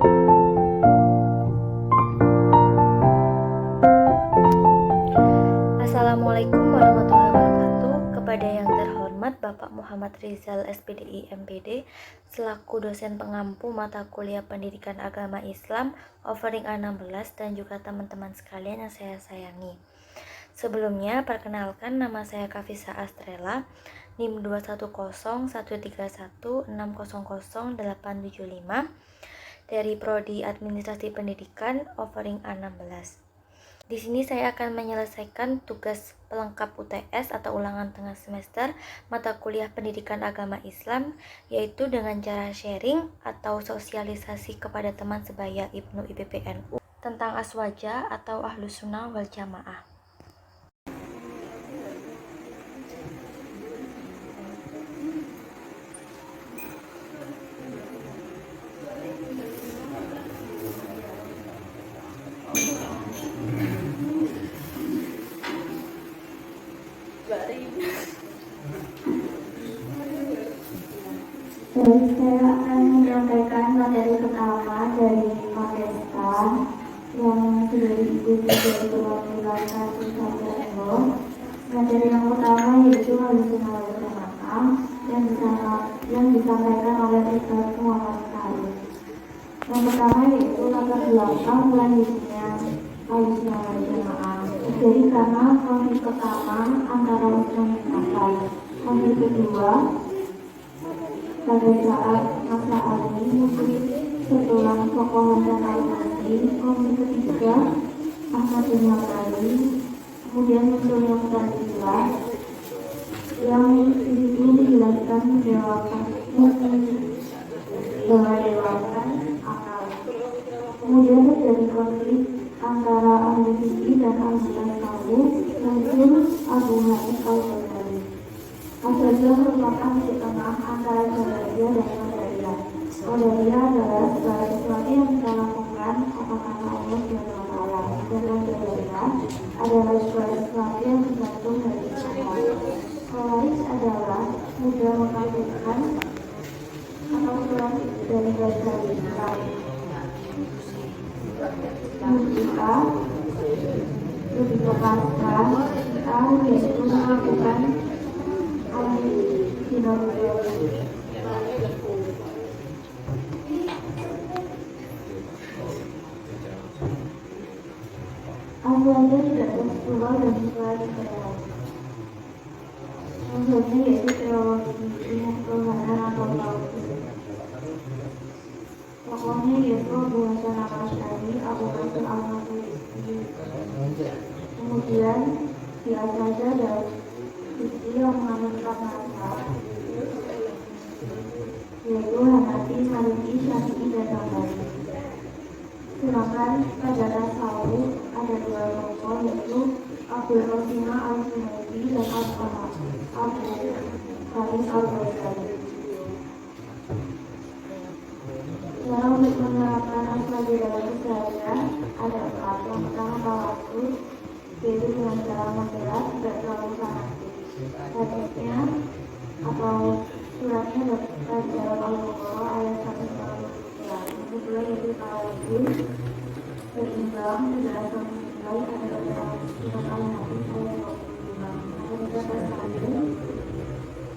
Assalamualaikum warahmatullahi wabarakatuh. Kepada yang terhormat Bapak Muhammad Rizal SPDI MPD selaku dosen pengampu mata kuliah Pendidikan Agama Islam offering A16 dan juga teman-teman sekalian yang saya sayangi. Sebelumnya perkenalkan, nama saya Kafisa Astrela, NIM 2101316000875 dari Prodi Administrasi Pendidikan offering A16. Di sini saya akan menyelesaikan tugas pelengkap UTS atau ulangan tengah semester mata kuliah Pendidikan Agama Islam, yaitu dengan cara sharing atau sosialisasi kepada teman sebaya Ibnu IPPNU tentang aswaja atau Ahlus Sunnah wal Jamaah. Jadi saya akan menyampaikan materi pertama dari Pakesta yang sudah diikuti dari perwakilan satu sampai 10. Materi yang pertama yaitu Ahlus Sunnah wal Jamaah yang disampaikan oleh Ustaz Muhammad Said. Yang pertama yaitu latar belakang lahirnya Ahlus Sunnah wal Jamaah. Jadi karena konflik pertama antara Muslim dan Kafir. Konflik kedua pada saat masa Ali Muslim setelah tokoh dan al-Masih. Konflik ketiga Ahmad bin Hanbali. Kemudian muncul yang Mu'tazilah yang disitu dijelaskan mendewakan akal. Kemudian terjadi konflik antara ahli fikih dan ahli tasawuf, muncul Abu Hanif al-Ghazali. Aswaja merupakan titik tengah antara Jabariyah dan Qadariyah. Qadariyah adalah segala sesuatu yang kita lakukan apakah Allah SWT, sedangkan Jabariyah adalah segala sesuatu yang tergantung dari Allah. Khawarij adalah mudah mengkafirkan atau kurang dari Ghazali. Murji'ah lebih lepaskan kita yaitu melakukan Aswaja tidak terkeluar dan sesuai dengan maksudnya yaitu teologi ilmu Tuhanan atau tauhid. Tokohnya yaitu Abu Hasan al-Asy'ari, Abu Bakar al-Maturidi. Kemudian di Aswaja dan sisi yang menganutkan mazhab yaitu Hanafi, Maliki, Syafi'i, dan Hambali. Sedangkan pada tasawuf ada dua tokoh yaitu Abdul Qasim al-Junaidi dan Abu Hamid al-Ghazali. Cara untuk menerapkan aswaja dalam keseharian ada 4. Yang pertama tawasul, yaitu dengan cara membela tidak terlalu fanatik. Hadisnya atau suratnya dapat dalam Al-Baqarah ayat 149. Yang kedua yaitu tawadud, berimbang, tidak asal menilai, ada dalam surat Al-Hadid ayat 25. Ada juga tasawuf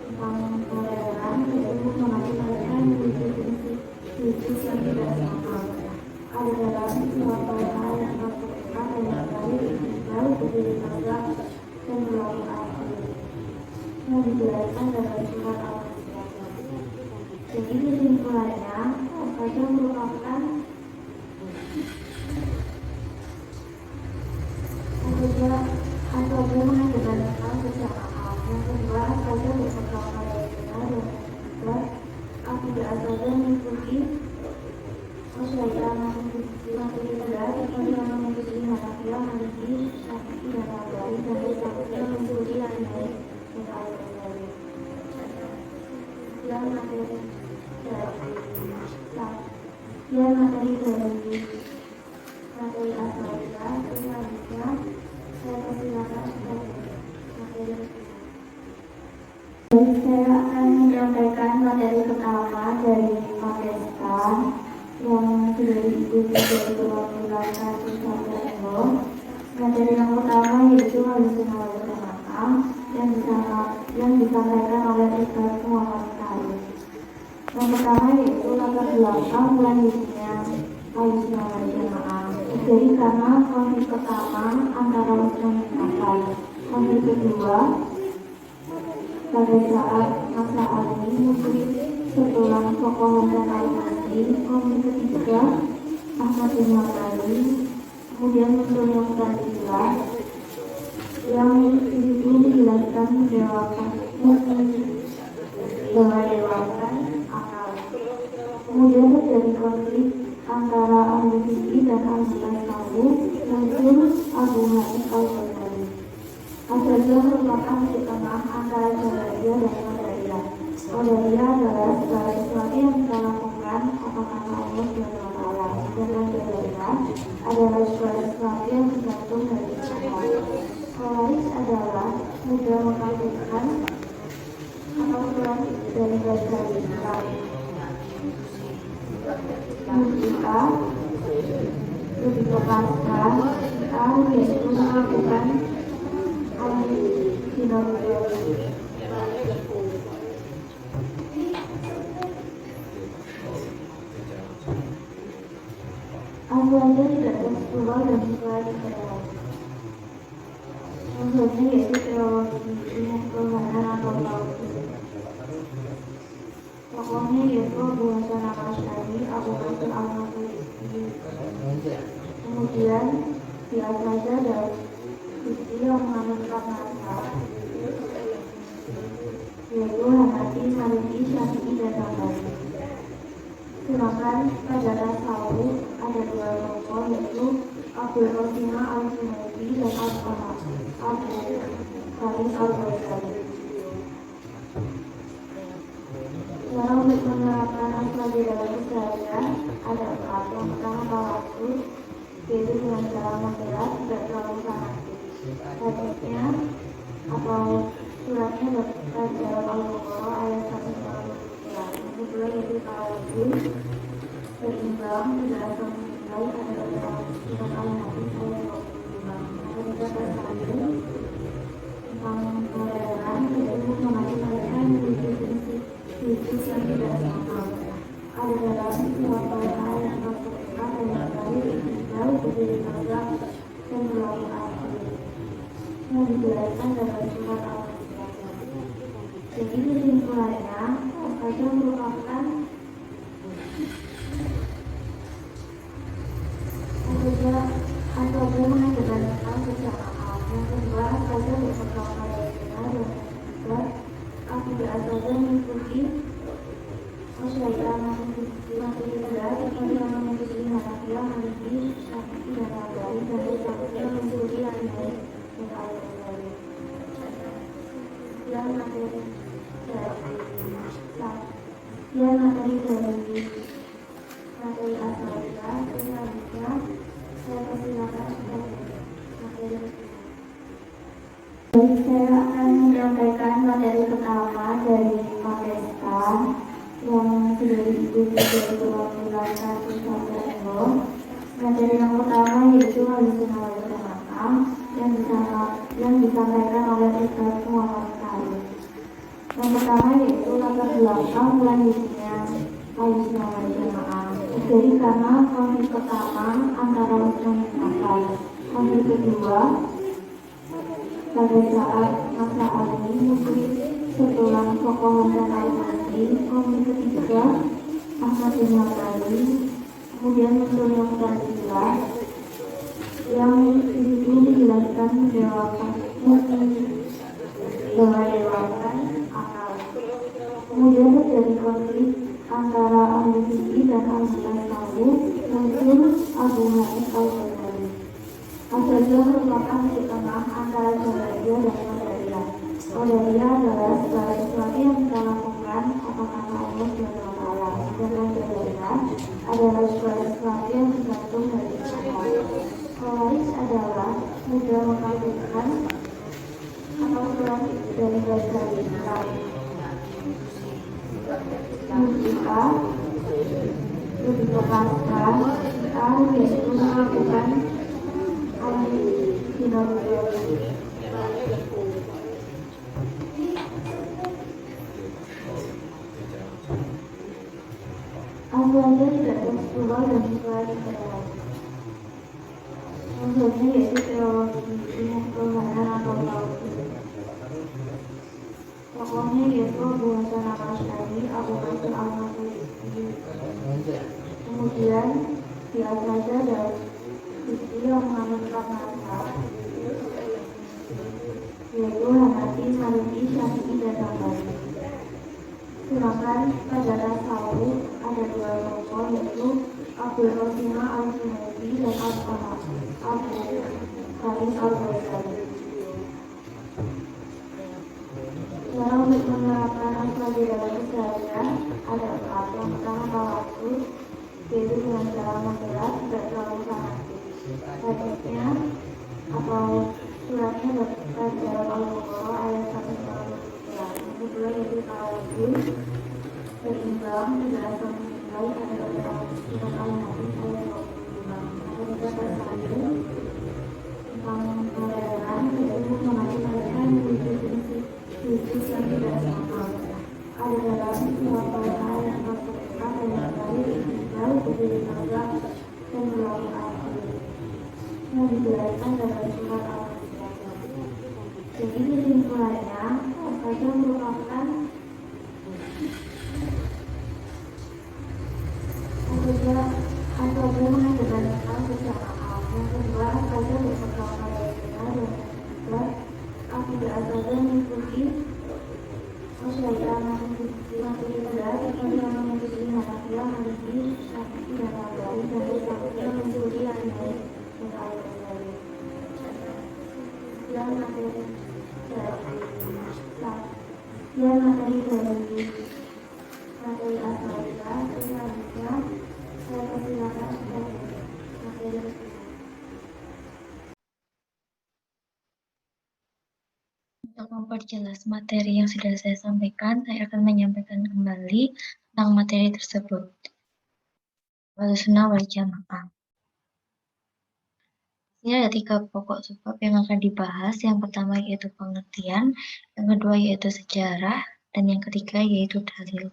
tentang toleran, yaitu mengajak mereka menuju prinsip yang tidak sama. Ada dalam surat Al-Baqarah ayat 44 dan yang terakhir tinggal berdiri tegak dan berlaku adil yang dijelaskan dalam surat Al-Baqarah. Jadi kesimpulannya, aswaja merupakan aswaja mengajarkan tentang kesamaan. Yang kedua, aswaja berpegang pada sunnah. Dan yang ketiga, akidah aswaja mengikuti aswaja mengikuti aswaja mengikuti Hanafiyah, Maliki, Syafi'i, dan Hambali, dan aswaja mengikuti Al-Hadid dan Al-Ghazali. Yang materi dari materi aswaja selanjutnya saya persilakan materi. Jadi saya akan menyampaikan materi pertama dari Pakesta yang sudah diikuti dari perwakilan kasus Santero. Materi yang pertama yaitu halusinasi makam yang disampaikan oleh Ustaz Muhammad Karim. Yang pertama yaitu latar belakang lanjutnya halusinasi makam. Jadi karena konflik pertama antara Muslim dan Akal. Konflik kedua pada saat masa Ali Muslim setelah tokoh dan al-Masih. Konflik ketiga Ahmad bin Hanbali. Kemudian muncul yang ketiga yang itu menjelaskan dewakan akal. Kemudian terjadi konflik antara al-Masih dan al-Tasawuf muncul Abu Hanif al-Ghazali. Al-Ghazali merupakan di tengah antara Jabariyah dan Qadariyah. Qadariyah adalah segala sesuatu yang kita lakukan apakah Allah Subhanahu wa Ta'ala. Sedangkan Jabariyah adalah segala sesuatu yang tergantung dari Allah. Khawarij adalah mudah mengkafirkan atau kurang dari Ghazali. Kita lebih lepaskan kita yaitu melakukan al-sinabiyah. Al-Ghazali tidak terkeluar dan mulai ke dalam. Contohnya yaitu teologi ilmu ketuhanan atau tauhid. Tokohnya yaitu Abu Hasan al-Asy'ari, Abu Bakar al-Maturidi. Kemudian di Al-Qaeda dan Sufi yang menganutkan mazhab yaitu Hanafi, Maliki, Syafi'i dan Hambali. Sedangkan pada tasawuf ada dua tokoh yaitu Abdul Qasim al-Junaidi dan Abu Khalid al-Ghazali. Cara untuk menerapkan asal di dalam usaha ada empat. Yang pertama tawasul, yaitu dengan cara memilah tidak terlalu fanatik. Hadisnya atau suratnya dapat dalam Al-Baqarah ayat 149. Yang kedua yaitu tawasul, berimbang tidak asal menilai ada dalam surat Al-Hadid ayat 25. Yang ketiga tawasul tentang kebenaran yaitu mengatur mereka yang menuju prinsip yang tidak sama. Ada dalam surat Al-Baqarah ayat 44 dan yang terakhir tinggal berdiri tegak dan berlaku adil yang dijelaskan dalam surat Al-Baqarah. Jadi kesimpulannya Al-Qaeda merupakan Al-Qaeda mengajarkan akal secara akal. Yang kedua Al-Qaeda berpegang pada benar. Yang ketiga akidah Al-Qaeda mengikuti Masyarakat masih juga seperti yang mengikuti Hanafiya, Maliki, Syafi'i dan Hambali dan Syafi'i mengikuti Al-Hadis dan Al-Ghazali. Yang materi dari materi asalnya selanjutnya saya persilakan materi. Saya akan menyampaikan materi pertama dari Pakesta yang sudah diikuti dari perwakilan kasus Santero. Materi yang pertama yaitu halusinasi makam yang disampaikan oleh Ustaz Muhammad Karim. Yang pertama yaitu latar belakang lanjutnya halusinasi makam. Jadi karena konflik pertama antara Muslim dan Akal. Konflik kedua pada saat masa Ali Muslim setelah tokoh dan al-Masih. Konflik ketiga Ahmad bin Hanbali. Kemudian muncul yang ketiga yang itu menjelaskan dewakan akal. Kemudian terjadi konflik antara al-Masih dan al-Tasawuf muncul Abu Hanif al-Ghazali. Al-Ghazali merupakan di tengah antara Jabariyah dan Qadariyah. Qadariyah adalah segala sesuatu yang kita lakukan apakah Allah Subhanahu wa Ta'ala. Sedangkan Jabariyah adalah segala sesuatu yang tergantung dari Allah. Khawarij adalah mudah mengkafirkan atau kurang dari Ghazali. Kita yaitu dikepaskan A yaitu melakukan al-sinodologi. Asalnya tidak tekstual dan sesuai dengan contohnya yaitu teologi ilmu Tuhanan atau tauhid. Tokohnya yaitu Abu Hasan al-Asy'ari, Abu Mansur al-Maturidi. Kemudian biasanya dari sisi yang menganutkan mazhab yaitu Hanafi, Maliki, Syafi'i, dan Hambali. Sedangkan pada tasawuf ada dua tokoh yaitu Abdul Qasim al-Junaidi dan Abu Haris al-Ghazali. Cara untuk menerapkan asal di dalam keseharian ada empat. Yang pertama tawasul, yaitu dengan cara membelah tidak terlalu fanatik. Hadisnya atau suratnya dapat dalam Al-Baqarah ayat 1 Yang kedua yaitu tawasul, seimbang tidak asal menilai ada dalam surat Al-Hadid ayat 25. Yang ketiga tersalir tentang toleran, yaitu mengaji mereka menuju prinsip khusus yang tidak sama. Ada dalam surat Al-Baqarah yang berkata yang terakhir tinggal berdiri tegak dan berlaku adil yang dijelaskan dalam surat Al-Baqarah. Jadi kesimpulannya, saja merupakan saja mengajarkan tentang kesamaan. Yang kedua, saja berpegang pada benar. Yang ketiga, tidak saja mengikuti masyarakat yang ketiga seperti yang mengikuti Hanafiya, Maliki, Syafi'i, dan Hambali, dan yang mengikuti Al-Ghazali dan Al-Ghazali. Yang materi dari materi asalnya selanjutnya saya persilakan materi. Untuk memperjelas materi yang sudah saya sampaikan, saya akan menyampaikan kembali tentang materi tersebut. Ahlussunnah wal Jamaah. Ini ada 3 pokok sebab yang akan dibahas. Yang pertama yaitu pengertian, yang kedua yaitu sejarah, dan yang ketiga yaitu dalil.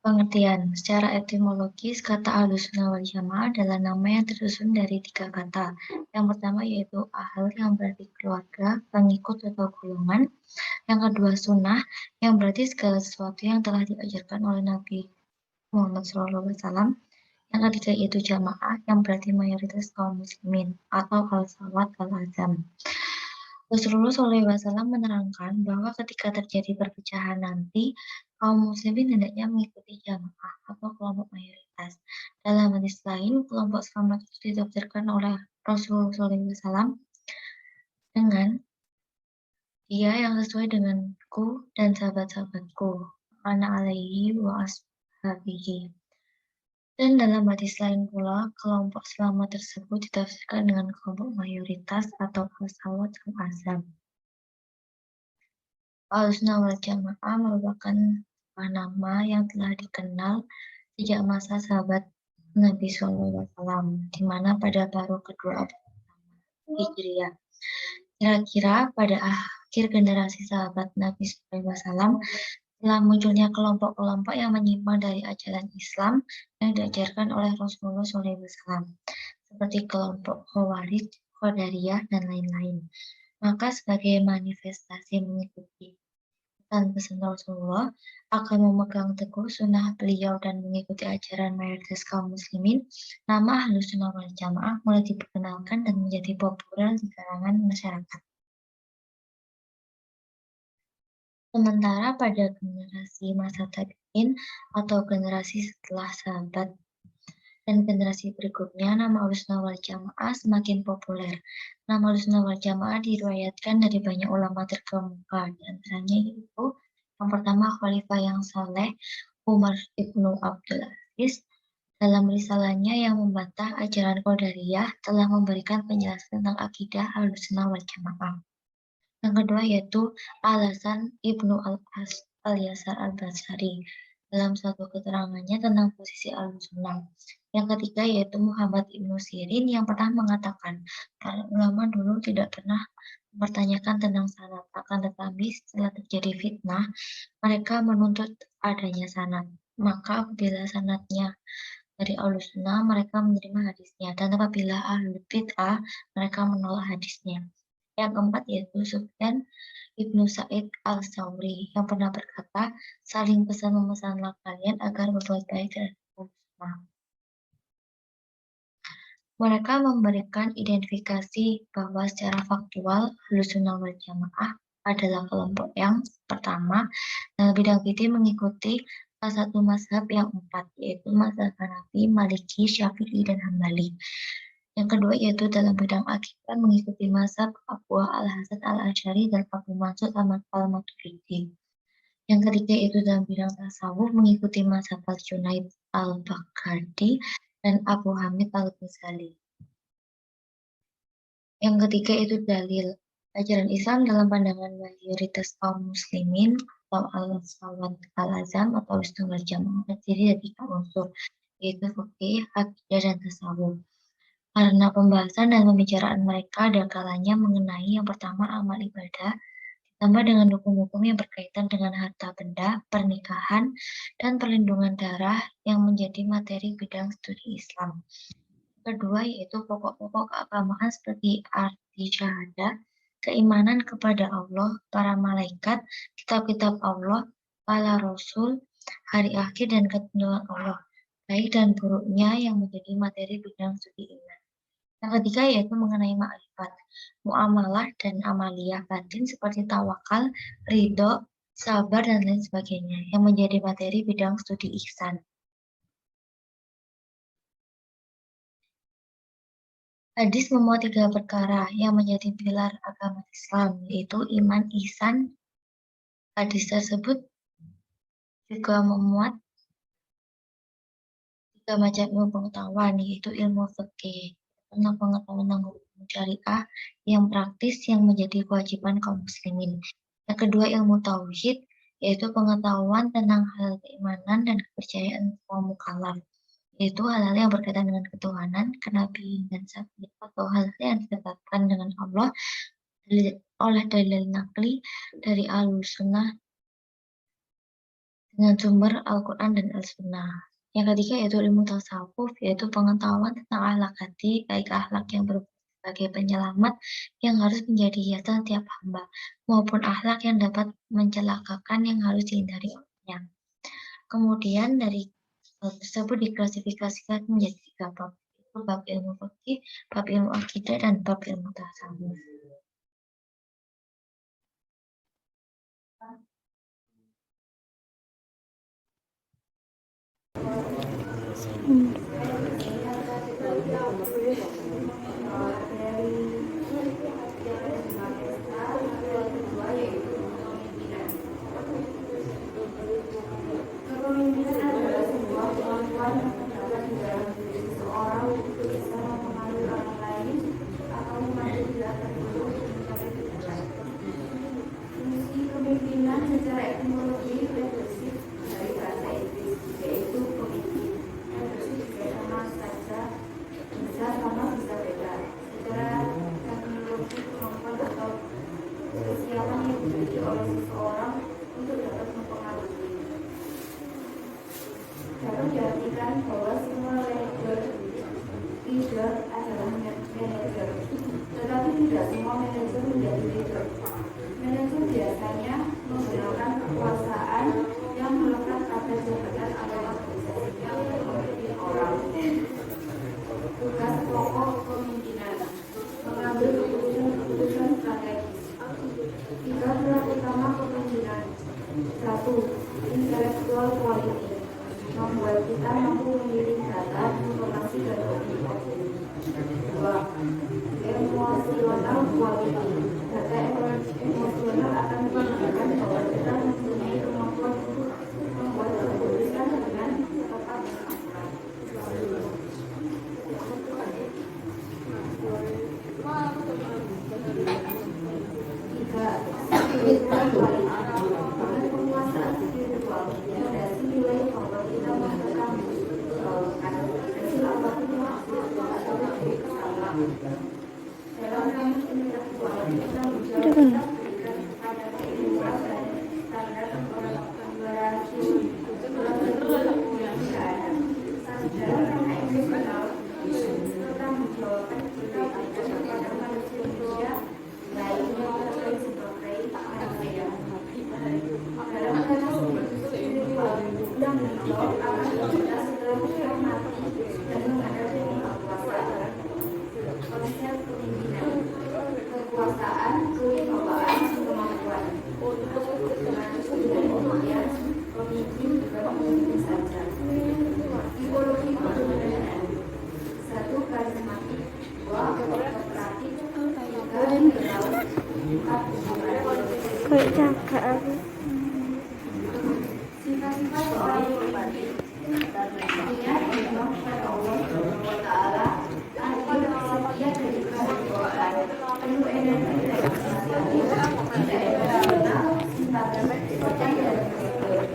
Pengertian. Secara etimologis, kata Ahlussunnah wal Jamaah adalah nama yang tersusun dari 3 kata. Yang pertama yaitu ahl yang berarti keluarga, pengikut atau golongan. Yang kedua sunnah yang berarti segala sesuatu yang telah diajarkan oleh Nabi Muhammad SAW. Yang ketiga yaitu jamaah yang berarti mayoritas kaum muslimin atau al-sawat al-azam. Rasulullah SAW menerangkan bahwa ketika terjadi perpecahan nanti, kaum muslimin hendaknya mengikuti jamaah atau kelompok mayoritas. Dalam hadis lain, kelompok selamat itu ditafsirkan oleh Rasulullah SAW dengan dia yang sesuai denganku dan sahabat-sahabatku, ana alaihi wa ashabihi. Dan dalam hadis lain pula, kelompok selamat tersebut ditafsirkan dengan kelompok mayoritas atau al-sawat al-azam. Ahlussunnah wal Jamaah merupakan nama yang telah dikenal sejak masa sahabat Nabi SAW, di mana pada paruh kedua abad Hijriah. Kira-kira pada akhir generasi sahabat Nabi SAW, setelah munculnya kelompok-kelompok yang menyimpang dari ajaran Islam yang diajarkan oleh Rasulullah SAW, seperti kelompok Khawarij, Qadariyah, dan lain-lain. Maka sebagai manifestasi mengikuti pesan Rasulullah akan memegang teguh sunnah beliau dan mengikuti ajaran mayoritas kaum muslimin, nama Ahlussunnah wal Jamaah mulai diperkenalkan dan menjadi populer di kalangan masyarakat. Sementara pada generasi masa tabi'in atau generasi setelah sahabat dan generasi berikutnya, nama Ahlussunnah wal Jamaah semakin populer. Nama Ahlussunnah wal Jamaah diriwayatkan dari banyak ulama terkemuka, di antaranya itu yang pertama Khalifah yang saleh Umar ibnu Abdul Aziz. Dalam risalahnya yang membantah ajaran Qadariyah telah memberikan penjelasan tentang akidah Ahlussunnah wal Jamaah. Yang kedua yaitu Al-Hasan ibnu al-Yasar al-Basri. dalam satu keterangannya tentang posisi Ahlussunnah. Yang ketiga yaitu Muhammad Ibnu Sirin yang pernah mengatakan, para ulama dulu tidak pernah mempertanyakan tentang sanad, akan tetapi setelah terjadi fitnah, mereka menuntut adanya sanad. Maka apabila sanadnya dari Ahlussunnah, mereka menerima hadisnya, dan apabila Ahlul Bid'ah, mereka menolak hadisnya. Yang keempat yaitu Sufyan Ibnu Sa'id Al-Sawri yang pernah berkata, saling pesan-memesanlah kalian agar berbuat baik dan bersunnah. Mereka memberikan identifikasi bahwa secara faktual Ahlussunnah wal Jamaah adalah kelompok yang pertama dalam bidang fikih mengikuti salah satu mazhab yang empat, yaitu mazhab Hanafi, Maliki, Syafi'i, dan Hambali. Yang kedua yaitu dalam bidang akidah mengikuti mazhab Abu Al-Hasan Al-Asy'ari dan Abu Mansur Al-Maturidi. Yang ketiga yaitu dalam bidang tasawuf mengikuti mazhab Al-Junaid Al-Baghdadi dan Abu Hamid Al-Ghazali. Yang ketiga itu dalil ajaran Islam dalam pandangan mayoritas kaum muslimin atau al-sawat al-azam atau istilah jamaah terdiri dari tiga unsur yaitu fikih, akidah, dan tasawuf. Karena pembahasan dan pembicaraan mereka ada kalanya mengenai yang pertama amal ibadah, ditambah dengan hukum-hukum yang berkaitan dengan harta benda, pernikahan, dan perlindungan darah yang menjadi materi bidang studi Islam. Kedua yaitu pokok-pokok keagamaan seperti arti syahadah, keimanan kepada Allah, para malaikat, kitab-kitab Allah, para rasul, hari akhir, dan ketentuan Allah, baik dan buruknya yang menjadi materi bidang studi iman. Yang ketiga yaitu mengenai ma'rifat, muamalah, dan amaliyah batin seperti tawakal, ridho, sabar, dan lain sebagainya yang menjadi materi bidang studi ihsan. Hadis memuat tiga perkara yang menjadi pilar agama Islam, yaitu iman, ihsan. Hadis tersebut juga memuat tiga macam ilmu pengetahuan, yaitu ilmu fikih, tentang pengetahuan tentang hukum syariah yang praktis yang menjadi kewajiban kaum muslimin. Yang kedua ilmu tauhid, yaitu pengetahuan tentang hal keimanan dan kepercayaan kaum mukallaf, yaitu hal-hal yang berkaitan dengan ketuhanan, kenabian, dan syafaat atau hal-hal yang ditetapkan dengan Allah oleh dalil nakli dari Ahlussunnah dengan sumber Al-Quran dan Al-Sunnah. Yang ketiga yaitu ilmu tasawuf, yaitu pengetahuan tentang akhlak hati, baik akhlak yang sebagai penyelamat yang harus menjadi hiasan tiap hamba, maupun akhlak yang dapat mencelakakan yang harus dihindari olehnya. Kemudian dari hal tersebut diklasifikasikan menjadi tiga bab, yaitu bab ilmu fikih, bab ilmu akidah, dan bab ilmu tasawuf. Kepemimpinan adalah sebuah kemampuan yang terdapat di dalam diri seseorang untuk bisa mempengaruhi orang lain atau membantu gerakan itu untuk mencapai tujuan. Fungsi kepemimpinan secara etimologi refleksif dari bahasa Inggris yaitu pemimpin yang bersifat Dalam kamus intelektual, kita Udah kan? pada keilmuan dan standar pembayaran dalam ranah emosional pertanggungjawaban kita kepada manusia Indonesia lainnya terkait sebagai manusia. Dalam kasus spiritual, yang menjawab akan kita seterusnya mati dan menghadapi kekuasaan. Konsep kepemimpinan, kekuasaan, kewibawaan, kemampuan. Dengan demikian, pemimpin bukan pemimpin saja. Psikologi kepemimpinan. 1. Karismatik, 2. kooperatif, 3. liberal, 4. Kayak jaga aku. Sifat-sifat seorang pemimpin. Dia berdoa kepada Allah Subhanahu wa Ta'ala, artinya setia dari kewibawaan, penuh energi dan inisiatif, tidak emosional, simpatik, percaya dan bersyukur,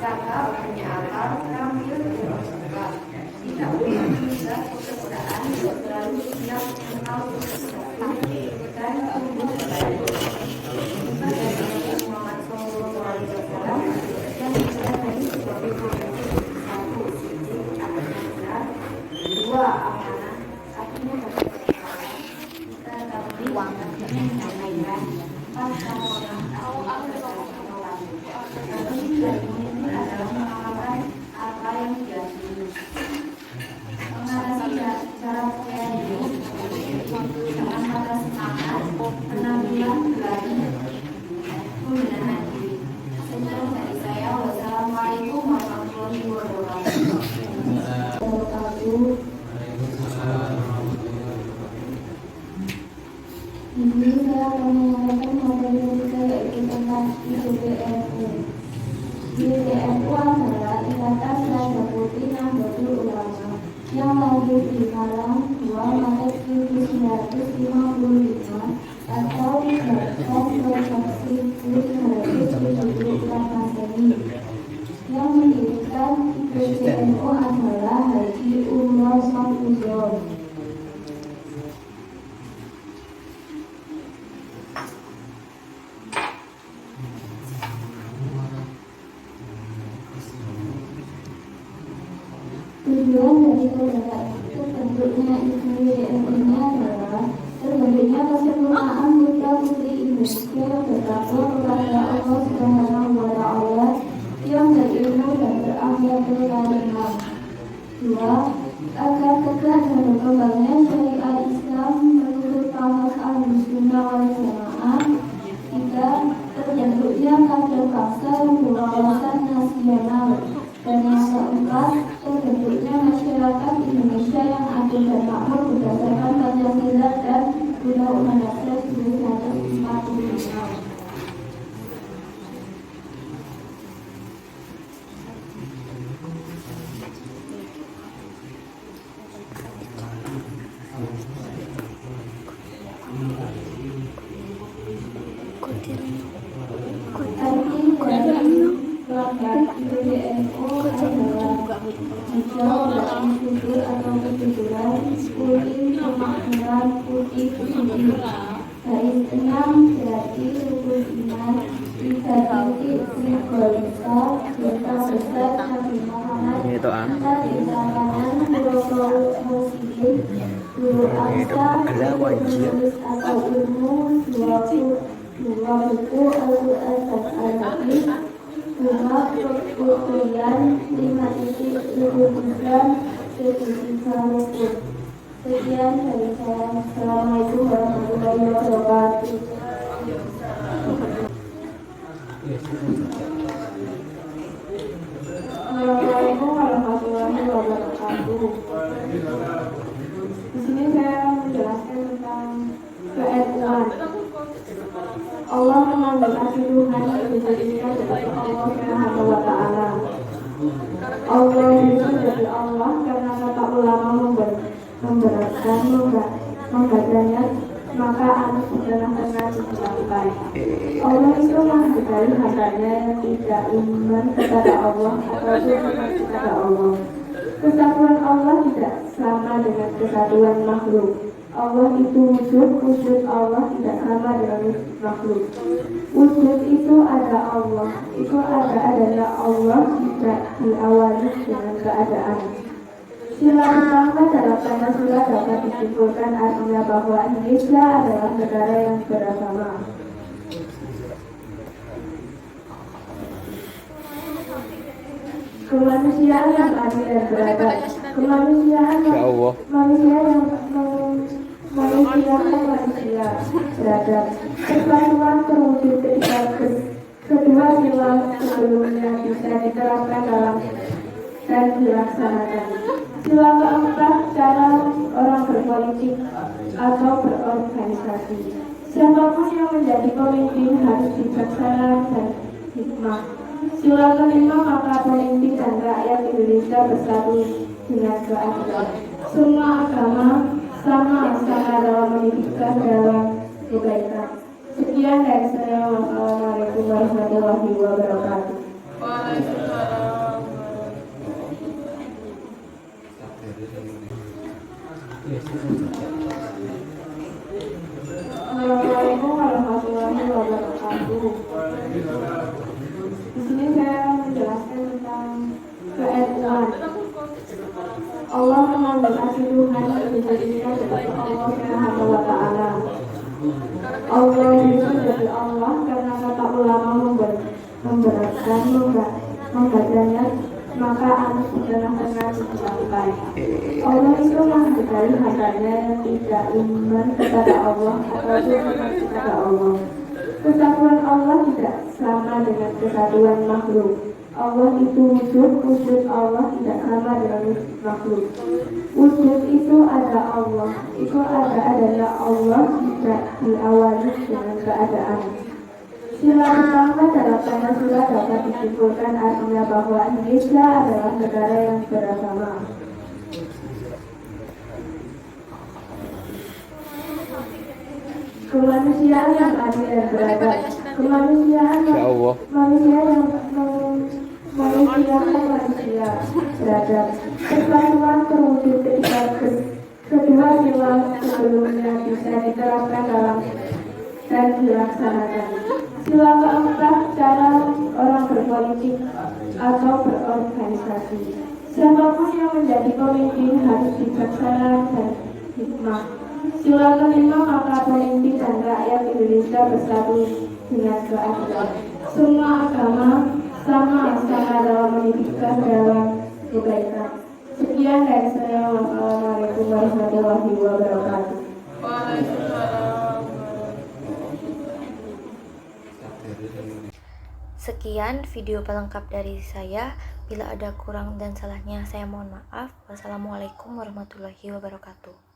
cakap, punya akal, terampil, bersuka, tidak boleh menunda pekerjaan, selalu siap mental berprestasi, dan tumbuh baik. Sifat dari Nabi Muhammad SAW yang dikenal sebagai pemimpin. 1. Sijil, artinya benar. 2. Amanah, artinya berkepercayaan. 3. Tabligh, artinya menyampaikan. 4. Tawakkul, artinya bertawakal. Tapi dari pemimpin adalah mengamalkan apa yang diyakini. Mengatasi cara supaya hidup dengan mata semangat, penampilan berani, pembinaan diri. Sekian dari saya. Wassalamualaikum warahmatullahi wabarakatuh. Ini saya akan menyampaikan materi saya yaitu tentang IDPNU. IDPNU adalah Ikatan Raja Putih Nahdlatul Ulama yang lahir di Malang 2 Maret 1955 atau dijelaskan Prefeksi 1978 Masehi. Yang mendirikan IPCNU adalah Haji Umar Samsudin. Tujuan dari negara itu terbentuknya IPCNU adalah terbentuknya kesempurnaan putra putri Indonesia yang bertakwa kepada Allah Subhanahu wa Ta'ala, yang berilmu dan berakhlakul karimah. 2. Agar tegak dan berkembangnya syariat Islam menurut paham Ahlussunnah wal Jamaah. 3. Terbentuknya kader bangsa yang berwawasan nasional. Dan yang keempat, terbentuknya masyarakat Indonesia yang adil dan makmur berdasarkan Pancasila dan Undang-Undang Dasar 1945. Hijau berarti syukur atau kesyukuran, kuning kemakmuran, putih kesucian. Garis 6 berarti rukun iman. 3 titik simbol besar, dosa besar Nabi Muhammad. 4 bintang kanan, protokol muslim. 2 aksa, menulis atau ilmu. 2 buku Al-Quran dan Al-Hadis. 5 perkulian. 5 titik rukun Islam. 7 sisa rukun. Sekian dari saya. Assalamualaikum warahmatullahi wabarakatuh. Assalamualaikum warahmatullahi wabarakatuh. Di sini saya menjelaskan tentang keilmuan. Allah mengambil Tuhan yang dijadikan dari Allah Subhanahu wa Ta'ala. Allah itu dari Allah karena kata ulama memberatkan membacanya, maka anak setengah-setengah dijelaskan. Allah itu menghargai hambanya yang tidak iman kepada Allah ataupun iman kepada Allah. Kesatuan Allah tidak sama dengan kesatuan makhluk. Allah itu wujud, wujud Allah tidak sama dengan makhluk. Wujud itu ada Allah, itu adalah Allah tidak diawali dengan keadaan. Sila pertama dalam tanda sila dapat disimpulkan artinya bahwa Indonesia adalah negara yang beragama. Kemanusiaan yang adil dan beradab, kemanusiaan manusia yang memanusiakan manusia beradab, persatuan terwujud ketika kedua sila sebelumnya bisa diterapkan dalam dan dilaksanakan. Sila keempat, cara orang berpolitik atau berorganisasi. Siapapun yang menjadi pemimpin harus bijaksana dan hikmah. Sila kelima, maka pemimpin dan rakyat Indonesia bersatu dengan keadilan. Semua agama sama-sama dalam mendidikan dalam kebaikan. Sekian dari saya. Wassalamualaikum warahmatullahi wabarakatuh. Assalamualaikum warahmatullahi wabarakatuh. Di sini saya menjelaskan tentang keilmuan. Allah mengambil arti Tuhan menjadikan seperti Allah Subhanahu wa Ta'ala. Allah itu dari Allah karena kata ulama memberatkan membacanya, maka harus di tengah-tengah disampaikan. Allah itu menghargai hambanya yang tidak iman kepada Allah ataupun iman kepada Allah. Kesatuan Allah tidak sama dengan kesatuan makhluk. Allah itu wujud, wujud Allah tidak sama dengan makhluk. Wujud itu ada Allah, itu adalah Allah tidak diawali dengan keadaan. Sila pertama dalam tanda sila dapat disimpulkan artinya bahwa Indonesia adalah negara yang beragama. Kemanusiaan yang adil dan beradab, kemanusiaan manusia yang memanusiakan manusia beradab, persatuan terwujud ketika kedua sila sebelumnya bisa diterapkan dalam dan dilaksanakan. Sila keempat, cara orang berpolitik atau berorganisasi. Siapapun yang menjadi pemimpin harus bijaksana dan hikmah. Sila kelima, maka pemimpin dan rakyat Indonesia bersatu dengan keadilan. Semua agama sama-sama dalam mendidikan dalam kebaikan. Sekian dari saya. Wassalamualaikum warahmatullahi wabarakatuh. Sekian video pelengkap dari saya. Bila ada kurang dan salahnya saya mohon maaf. Wassalamualaikum warahmatullahi wabarakatuh.